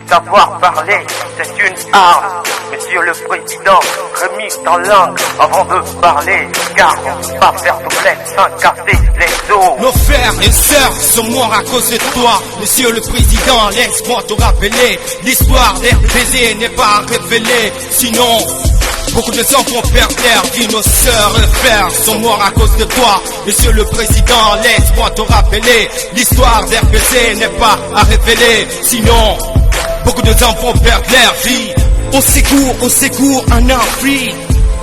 Savoir parler, c'est une arme. Monsieur le Président, remis en langue avant de parler, car on ne peut pas faire d'omelette sans casser les os. Nos frères et sœurs sont morts à cause de toi. Monsieur le Président, laisse-moi te rappeler, l'histoire d'RPZ n'est pas révélée. Sinon, beaucoup de enfants perdent leur vie. Nos sœurs et frères sont morts à cause de toi. Monsieur le Président, laisse-moi te rappeler, l'histoire d'RPZ n'est pas à révéler. Sinon, beaucoup de enfants perdent leur vie. Au secours en Afrique.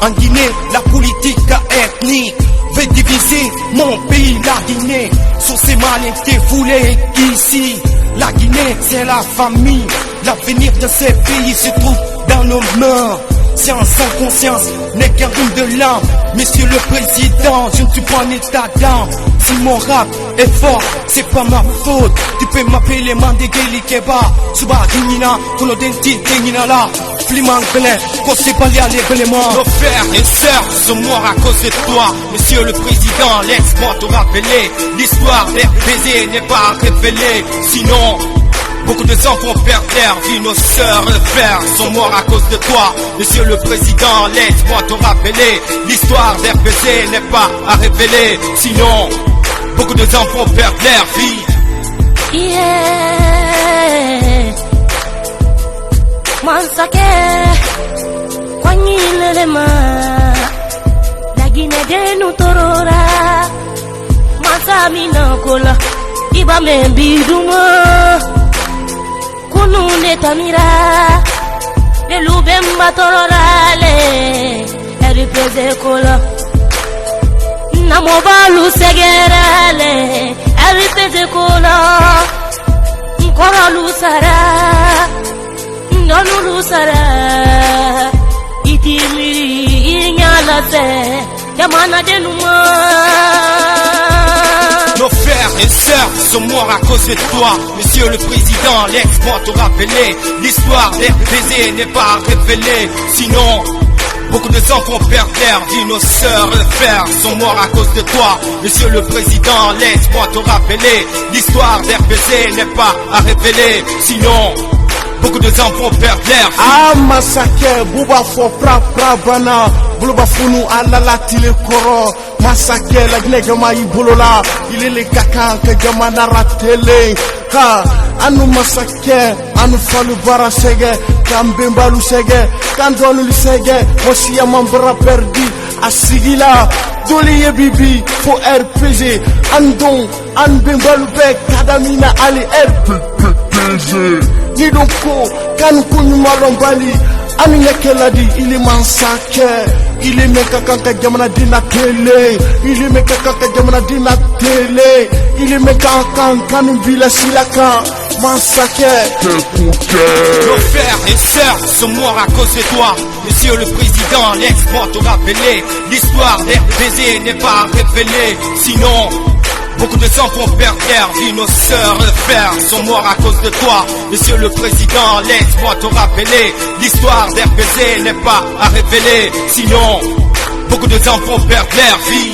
En Guinée, la politique ethnique veut diviser mon pays, la Guinée. Sur ces maladies foulées ici. La Guinée, c'est la famille. L'avenir de ces pays se trouve dans nos mains. Science sans conscience n'est qu'un rhume de l'âme. Monsieur le Président, je ne suis pas en état d'âme. Si mon rap est fort, c'est pas ma faute. Tu peux m'appeler Mandegeli Keba, Suba Rinina, Kolodenti Rinina la, Fliman Bele, Kose Balia Lebelema. Nos frères et sœurs sont morts à cause de toi. Monsieur le Président, laisse-moi te rappeler, l'histoire d'RPZ n'est pas révélée. Sinon, beaucoup de enfants perdent leur vie. Nos sœurs et frères sont morts à cause de toi. Monsieur le Président, laisse-moi te rappeler, l'histoire d'RPZ n'est pas à révéler. Sinon, beaucoup de enfants perdent leur vie. Yeah, Mansake, Kwanilema, la Guinée de nous torora, Mansamina Kola, Iba Membiduma. Kunune tamira le lubemba tororale RPZ kola namobalu segerale RPZ kola nkorolu sara ndonulu sara itimiri inyala se jamana denuma. Nos frères et sœurs sont morts à cause de toi. Monsieur le Président, laisse-moi te rappeler, l'histoire d'RPZ n'est pas révélée. Sinon, beaucoup de enfants perdent leur vie. Nos sœurs et frères sont morts à cause de toi. Monsieur le Président, laisse-moi te rappeler, l'histoire d'RPZ n'est pas à révéler. Sinon, beaucoup de enfants perdent leur vie. Ah, massacre, Bouba fo bana, Bouba funu alala tile koro. Massacre, la Guinée Gama Ibolola, il est le caca que Gamana ratele. Ha, anu massacre, anu falu bara sege, Kambembalu sege, Kandolu sege, Mosia Mambra perdi, Asigila, Doliye Bibi, fo RPZ, Andon, Anbembalu Bek, Kadamina Ali RPZ. Nidoko, Kanukunu Malombali, Aminekeladi, il est massacre. Il est mekaka jamana dina télé, il est mekaka jamana dina télé, il est mekaka kanu bila silaka, massacre. Nos frères et sœurs sont morts à cause de toi. Monsieur le Président, laisse-moi te rappeler, l'histoire d'RPZ n'est pas révélée. Sinon, beaucoup de enfants perdent leur vie. Nos sœurs et frères sont morts à cause de toi. Monsieur le Président, laisse-moi te rappeler, l'histoire d'RPZ n'est pas à révéler. Sinon, beaucoup de enfants perdent leur vie.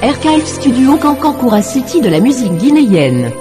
Archive Studio Kankankura City de la musique guinéenne.